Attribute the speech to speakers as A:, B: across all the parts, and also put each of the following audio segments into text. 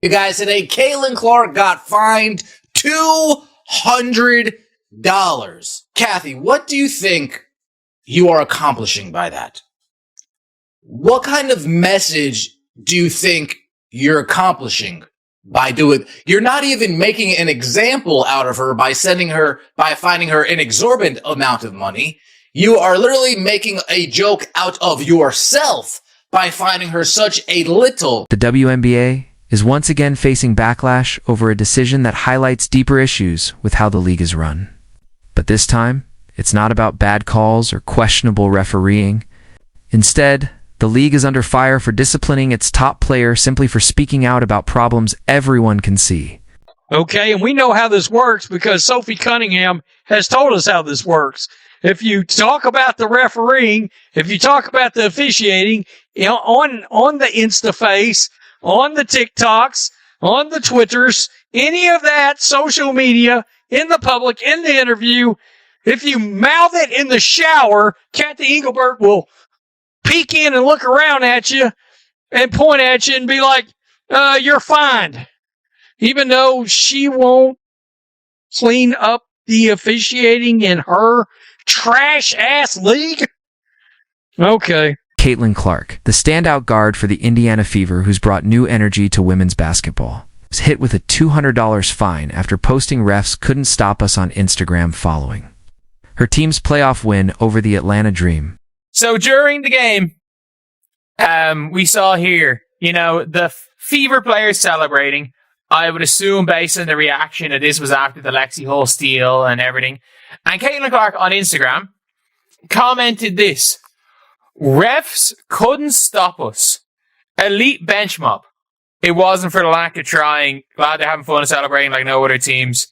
A: You guys, today, Caitlin Clark got fined $200. Kathy, what do you think you are accomplishing by that? What kind of message do you think you're accomplishing by doing? You're not even making an example out of her by finding her an exorbitant amount of money. You are literally making a joke out of yourself by finding her such a little.
B: The WNBA is once again facing backlash over a decision that highlights deeper issues with how the league is run. But this time, it's not about bad calls or questionable refereeing. Instead, the league is under fire for disciplining its top player simply for speaking out about problems everyone can see.
C: Okay, and we know how this works because Sophie Cunningham has told us how this works. If you talk about the refereeing, if you talk about the officiating, on the Instaface, on the TikToks, on the Twitters, any of that social media, in the public, in the interview, if you mouth it in the shower, Kathy Engelbert will peek in and look around at you and point at you and be like, you're fined. Even though she won't clean up the officiating in her trash-ass league? Okay.
B: Caitlin Clark, the standout guard for the Indiana Fever who's brought new energy to women's basketball, was hit with a $200 fine after posting refs couldn't stop us on Instagram following her team's playoff win over the Atlanta Dream.
D: So during the game, we saw here, the Fever players celebrating. I would assume based on the reaction that this was after the Lexi Hull steal and everything. And Caitlin Clark on Instagram commented this: refs couldn't stop us. Elite bench mob. It wasn't for the lack of trying. Glad they're having fun and celebrating like no other teams.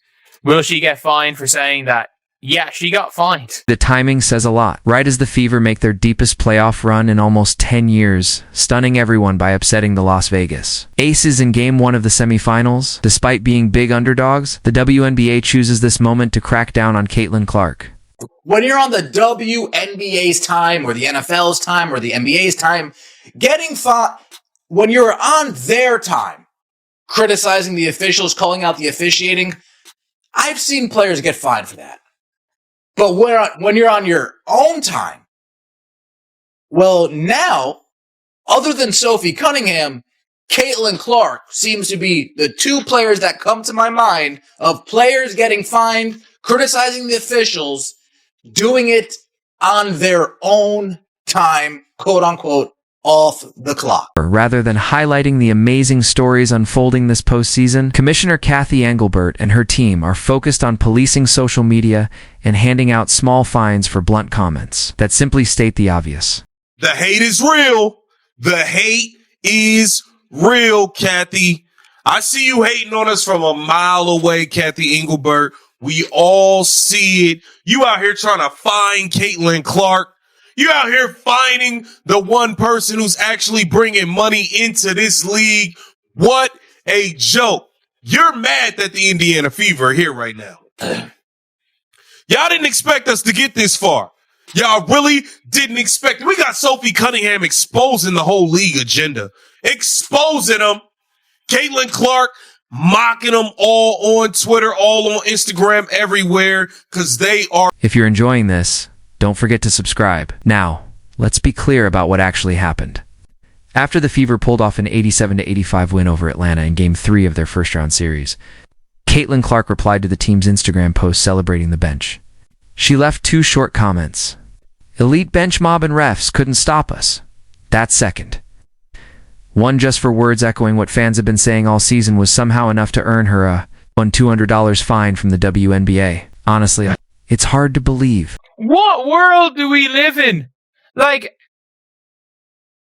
D: Will she get fined for saying that? Yeah, she got fined.
B: The timing says a lot. Right as the Fever make their deepest playoff run in almost 10 years, stunning everyone by upsetting the Las Vegas Aces in Game 1 of the semifinals. Despite being big underdogs, the WNBA chooses this moment to crack down on Caitlin Clark.
A: When you're on the WNBA's time or the NFL's time or the NBA's time, when you're on their time, criticizing the officials, calling out the officiating, I've seen players get fined for that. But when you're on your own time, well, now, other than Sophie Cunningham, Caitlin Clark seems to be the two players that come to my mind of players getting fined, criticizing the officials, doing it on their own time, quote unquote, off the clock.
B: Rather than highlighting the amazing stories unfolding this postseason, Commissioner Kathy Engelbert and her team are focused on policing social media and handing out small fines for blunt comments that simply state the obvious.
E: The hate is real. The hate is real, Kathy. I see you hating on us from a mile away, Kathy Engelbert. We all see it. You out here trying to fine Caitlin Clark. You out here fining the one person who's actually bringing money into this league. What a joke. You're mad that the Indiana Fever are here right now. Y'all didn't expect us to get this far. Y'all really didn't expect it. We got Sophie Cunningham exposing the whole league agenda. Exposing them. Caitlin Clark mocking them all on Twitter, all on Instagram, everywhere, because they are.
B: If you're enjoying this, don't forget to subscribe. Now, let's be clear about what actually happened. After the Fever pulled off an 87-85 win over Atlanta in Game 3 of their first-round series, Caitlin Clark replied to the team's Instagram post celebrating the bench. She left two short comments. Elite bench mob and refs couldn't stop us. That's second. One just for words echoing what fans have been saying all season was somehow enough to earn her a $200 fine from the WNBA. Honestly, it's hard to believe.
D: What world do we live in? Like,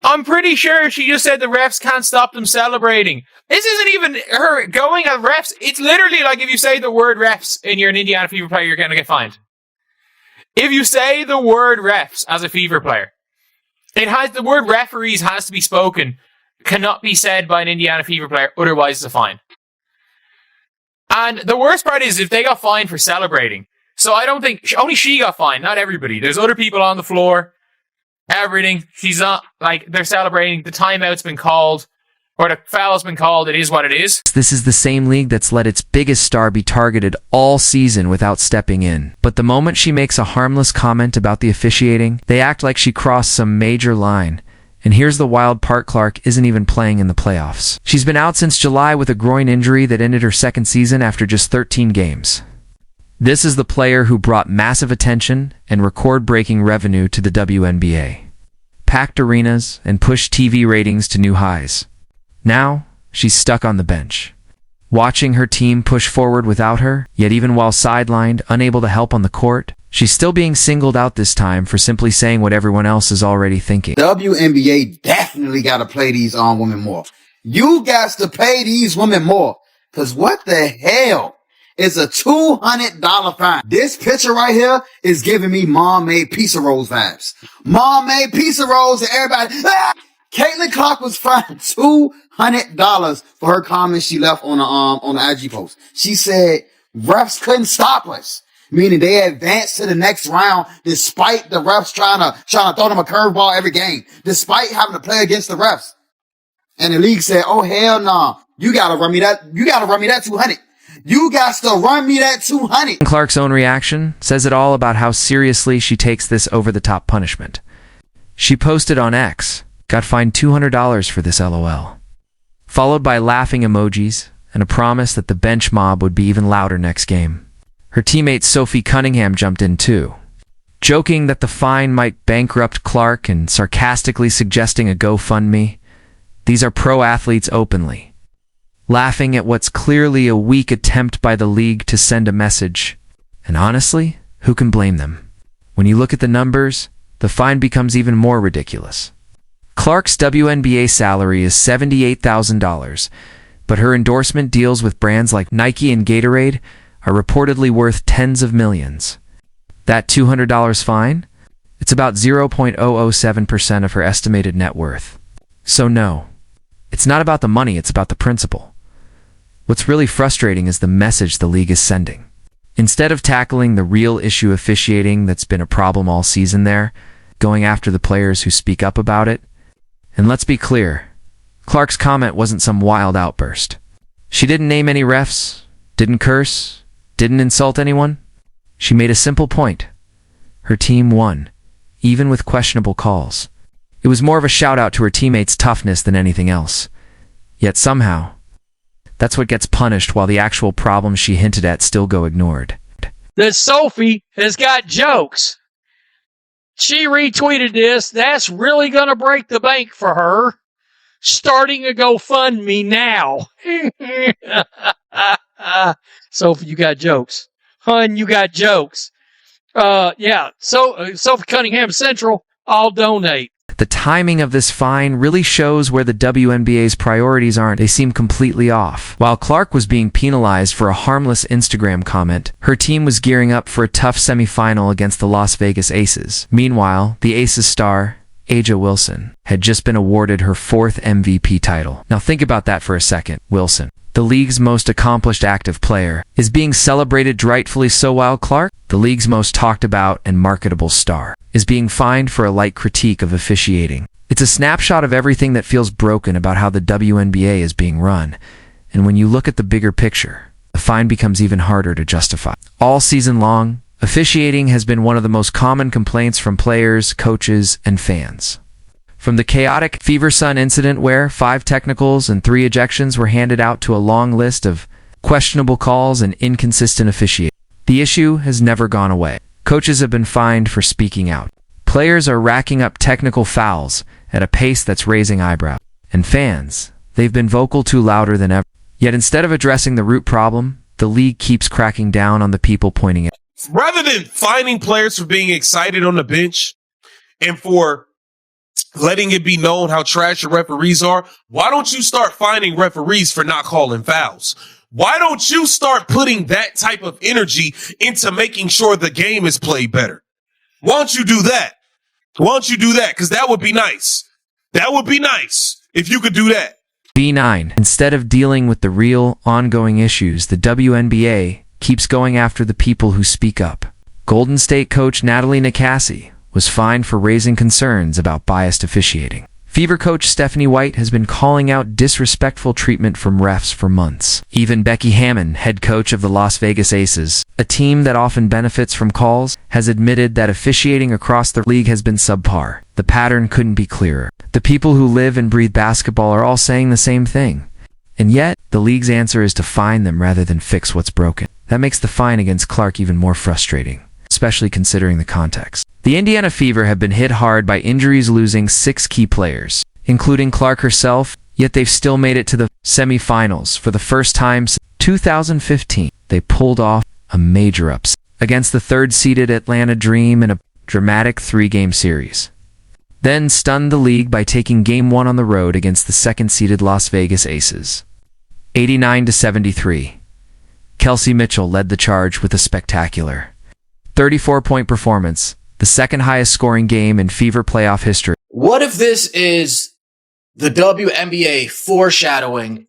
D: I'm pretty sure she just said the refs can't stop them celebrating. This isn't even her going at refs. It's literally like if you say the word refs and you're an Indiana Fever player, you're going to get fined. If you say the word refs as a Fever player, the word referees has to be spoken, cannot be said by an Indiana Fever player, otherwise it's a fine. And the worst part is if they got fined for celebrating. So I don't think, only she got fined, not everybody. There's other people on the floor, everything. She's not, like, they're celebrating. The timeout's been called. or the foul has been called. It is what it is.
B: This is the same league that's let its biggest star be targeted all season without stepping in. But the moment she makes a harmless comment about the officiating, they act like she crossed some major line. And here's the wild part: Clark isn't even playing in the playoffs. She's been out since July with a groin injury that ended her second season after just 13 games. This is the player who brought massive attention and record-breaking revenue to the WNBA, packed arenas, and pushed TV ratings to new highs. Now, she's stuck on the bench, watching her team push forward without her, yet even while sidelined, unable to help on the court, she's still being singled out this time for simply saying what everyone else is already thinking.
F: WNBA definitely got to play these women more. You got to pay these women more. Because what the hell is a $200 fine? This picture right here is giving me Mom Made Pizza Rolls vibes. Mom Made Pizza Rolls and everybody... Caitlin Clark was fined $200 for her comments she left on the IG post. She said refs couldn't stop us, meaning they advanced to the next round despite the refs trying to throw them a curveball every game, despite having to play against the refs. And the league said, "Oh hell no, you gotta run me that 200. You got to run me that 200."
B: Clark's own reaction says it all about how seriously she takes this over-the-top punishment. She posted on X, "Got fined $200 for this LOL," followed by laughing emojis and a promise that the bench mob would be even louder next game. Her teammate Sophie Cunningham jumped in too, joking that the fine might bankrupt Clark and sarcastically suggesting a GoFundMe. These are pro athletes openly, laughing at what's clearly a weak attempt by the league to send a message. And honestly, who can blame them? When you look at the numbers, the fine becomes even more ridiculous. Clark's WNBA salary is $78,000, but her endorsement deals with brands like Nike and Gatorade are reportedly worth tens of millions. That $200 fine? It's about 0.007% of her estimated net worth. So no, it's not about the money, it's about the principle. What's really frustrating is the message the league is sending. Instead of tackling the real issue of officiating that's been a problem all season there, going after the players who speak up about it. And let's be clear, Clark's comment wasn't some wild outburst. She didn't name any refs, didn't curse, didn't insult anyone. She made a simple point. Her team won, even with questionable calls. It was more of a shout-out to her teammates' toughness than anything else. Yet somehow, that's what gets punished while the actual problems she hinted at still go ignored.
C: That Sophie has got jokes. She retweeted this. That's really going to break the bank for her. Starting a GoFundMe now. Sophie, you got jokes. Hun, you got jokes. Yeah. So, Sophie Cunningham Central, I'll donate.
B: The timing of this fine really shows where the WNBA's priorities aren't. They seem completely off. While Clark was being penalized for a harmless Instagram comment, her team was gearing up for a tough semifinal against the Las Vegas Aces. Meanwhile, the Aces star, A'ja Wilson, had just been awarded her 4th MVP title. Now think about that for a second. Wilson, the league's most accomplished active player, is being celebrated rightfully so, while Clark, the league's most talked about and marketable star, is being fined for a light critique of officiating. It's a snapshot of everything that feels broken about how the WNBA is being run. And when you look at the bigger picture, the fine becomes even harder to justify. All season long, officiating has been one of the most common complaints from players, coaches, and fans. From the chaotic Fever Sun incident where 5 technicals and 3 ejections were handed out to a long list of questionable calls and inconsistent officiating, the issue has never gone away. Coaches have been fined for speaking out. Players are racking up technical fouls at a pace that's raising eyebrows. And fans, they've been vocal too louder than ever. Yet instead of addressing the root problem, the league keeps cracking down on the people pointing it.
E: Rather than fining players for being excited on the bench and for letting it be known how trash your referees are, why don't you start fining referees for not calling fouls? Why don't you start putting that type of energy into making sure the game is played better? Why don't you do that? Why don't you do that? Because that would be nice. That would be nice if you could do that.
B: B9. Instead of dealing with the real, ongoing issues, the WNBA keeps going after the people who speak up. Golden State coach Natalie Nakasi was fined for raising concerns about biased officiating. Fever coach Stephanie White has been calling out disrespectful treatment from refs for months. Even Becky Hammon, head coach of the Las Vegas Aces, a team that often benefits from calls, has admitted that officiating across the league has been subpar. The pattern couldn't be clearer. The people who live and breathe basketball are all saying the same thing. And yet, the league's answer is to fine them rather than fix what's broken. That makes the fine against Clark even more frustrating, especially considering the context. The Indiana Fever have been hit hard by injuries, losing 6 key players, including Clark herself, yet they've still made it to the semifinals for the first time since 2015. They pulled off a major upset against the third-seeded Atlanta Dream in a dramatic 3-game series. Then stunned the league by taking Game 1 on the road against the second-seeded Las Vegas Aces. 89-73. Kelsey Mitchell led the charge with a spectacular 34-point performance, the second highest scoring game in Fever playoff history.
A: What if this is the WNBA foreshadowing?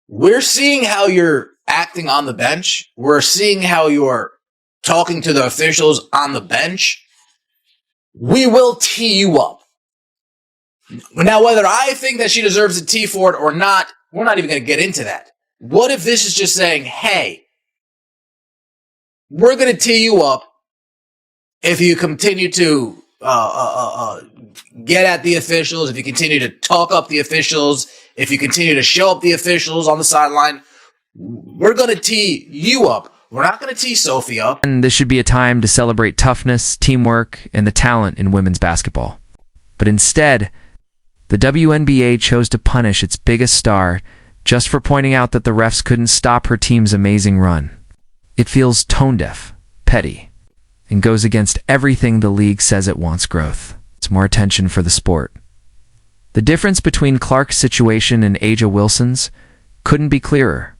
A: We're seeing how you're acting on the bench. We're seeing how you're talking to the officials on the bench. We will tee you up. Now, whether I think that she deserves a tee for it or not, we're not even going to get into that. What if this is just saying, hey, we're going to tee you up if you continue to get at the officials, if you continue to talk up the officials, if you continue to show up the officials on the sideline, we're going to tee you up. We're not going to tee Sophie up.
B: And this should be a time to celebrate toughness, teamwork, and the talent in women's basketball. But instead, the WNBA chose to punish its biggest star just for pointing out that the refs couldn't stop her team's amazing run. It feels tone-deaf, petty, and goes against everything the league says it wants growth. It's more attention for the sport. The difference between Clark's situation and A'ja Wilson's couldn't be clearer.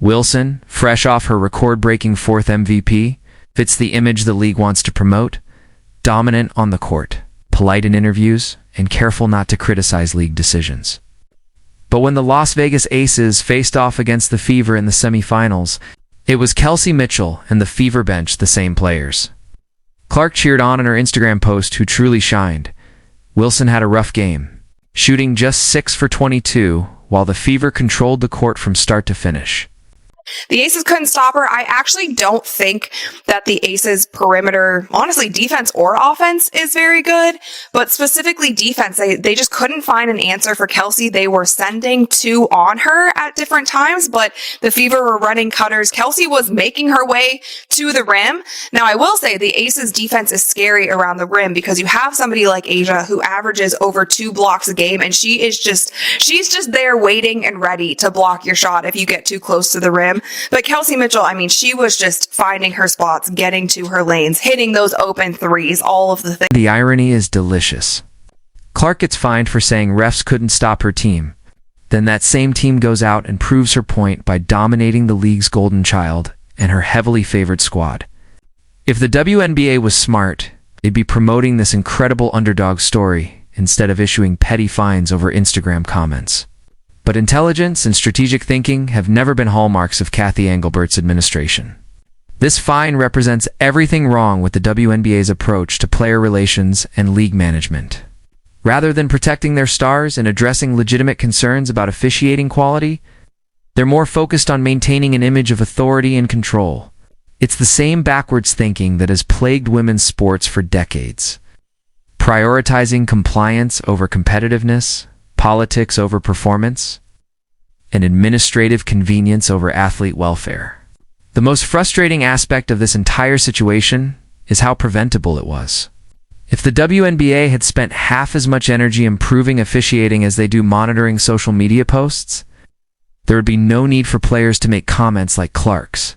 B: Wilson, fresh off her record-breaking 4th MVP, fits the image the league wants to promote: dominant on the court, polite in interviews, and careful not to criticize league decisions. But when the Las Vegas Aces faced off against the Fever in the semifinals, it was Kelsey Mitchell and the Fever bench the same players. Clark cheered on in her Instagram post who truly shined. Wilson had a rough game, shooting just 6 for 22, while the Fever controlled the court from start to finish.
G: The Aces couldn't stop her. I actually don't think that the Aces perimeter, honestly, defense or offense is very good, but specifically defense, they just couldn't find an answer for Kelsey. They were sending 2 on her at different times, but the Fever were running cutters. Kelsey was making her way to the rim. Now, I will say the Aces defense is scary around the rim because you have somebody like A'ja who averages over 2 blocks a game, and she's just there waiting and ready to block your shot if you get too close to the rim. But Kelsey Mitchell, I mean, she was just finding her spots, getting to her lanes, hitting those open threes, all of the things.
B: The irony is delicious. Clark gets fined for saying refs couldn't stop her team. Then that same team goes out and proves her point by dominating the league's golden child and her heavily favored squad. If the WNBA was smart, they'd be promoting this incredible underdog story instead of issuing petty fines over Instagram comments. But intelligence and strategic thinking have never been hallmarks of Cathy Engelbert's administration. This fine represents everything wrong with the WNBA's approach to player relations and league management. Rather than protecting their stars and addressing legitimate concerns about officiating quality, they're more focused on maintaining an image of authority and control. It's the same backwards thinking that has plagued women's sports for decades. Prioritizing compliance over competitiveness, politics over performance, and administrative convenience over athlete welfare. The most frustrating aspect of this entire situation is how preventable it was. If the WNBA had spent half as much energy improving officiating as they do monitoring social media posts, there would be no need for players to make comments like Clark's.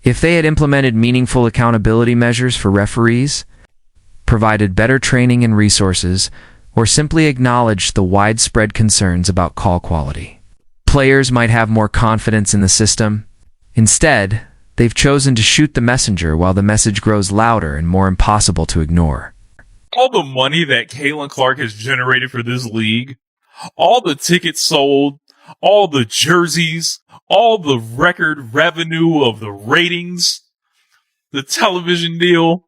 B: If they had implemented meaningful accountability measures for referees, provided better training and resources, or simply acknowledged the widespread concerns about call quality, players might have more confidence in the system. Instead, they've chosen to shoot the messenger while the message grows louder and more impossible to ignore.
H: All the money that Caitlin Clark has generated for this league, all the tickets sold, all the jerseys, all the record revenue of the ratings, the television deal,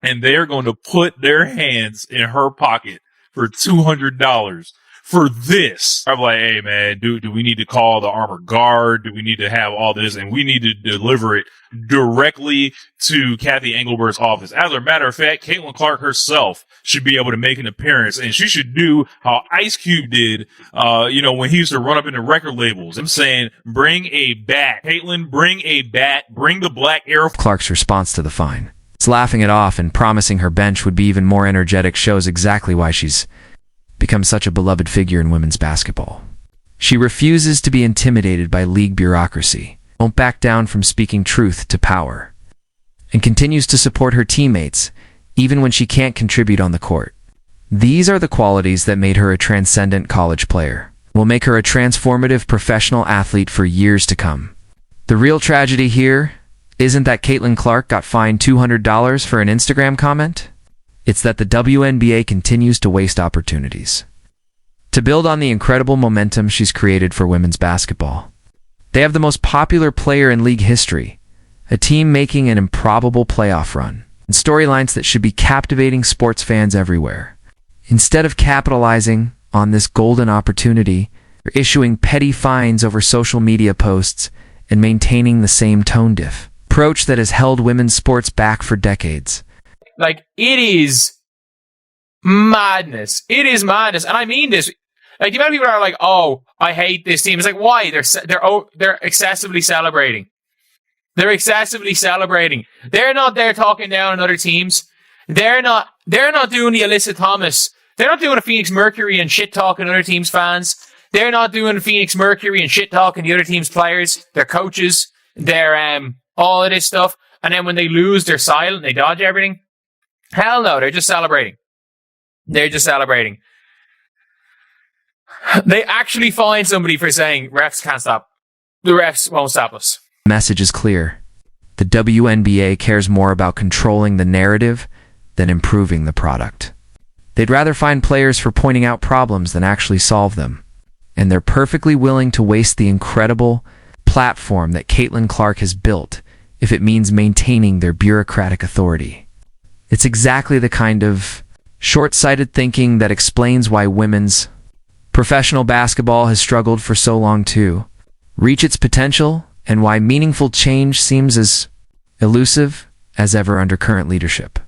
H: and they're going to put their hands in her pocket for $200 for this. I'm like, hey man, do we need to call the armored guard? Do we need to have all this? And we need to deliver it directly to Kathy Engelbert's office. As a matter of fact, Caitlin Clark herself should be able to make an appearance, and she should do how Ice Cube did, when he used to run up into record labels. I'm saying, bring a bat. Caitlin, bring a bat. Bring the black Air Force.
B: Clark's response to the fine. It's laughing it off and promising her bench would be even more energetic shows exactly why she's become such a beloved figure in women's basketball. She refuses to be intimidated by league bureaucracy, won't back down from speaking truth to power, and continues to support her teammates even when she can't contribute on the court. These are the qualities that made her a transcendent college player, will make her a transformative professional athlete for years to come. The real tragedy here isn't that Caitlin Clark got fined $200 for an Instagram comment. It's that the WNBA continues to waste opportunities to build on the incredible momentum she's created for women's basketball. They have the most popular player in league history, a team making an improbable playoff run, and storylines that should be captivating sports fans everywhere. Instead of capitalizing on this golden opportunity, they're issuing petty fines over social media posts and maintaining the same tone deaf approach that has held women's sports back for decades.
D: Like, it is madness. It is madness. And I mean this. Like, the amount of people are like, oh, I hate this team. It's like, why? They're excessively celebrating. They're excessively celebrating. They're not there talking down on other teams. They're not doing the Alyssa Thomas. They're not doing a Phoenix Mercury and shit talking other teams' fans. They're not doing Phoenix Mercury and shit talking the other team's players, their coaches, their all of this stuff. And then when they lose, they're silent. They dodge everything. Hell no, they're just celebrating. They're just celebrating. They actually find somebody for saying refs can't stop. The refs won't stop us.
B: The message is clear. The WNBA cares more about controlling the narrative than improving the product. They'd rather find players for pointing out problems than actually solve them. And they're perfectly willing to waste the incredible platform that Caitlin Clark has built if it means maintaining their bureaucratic authority. It's exactly the kind of short-sighted thinking that explains why women's professional basketball has struggled for so long to reach its potential, and why meaningful change seems as elusive as ever under current leadership.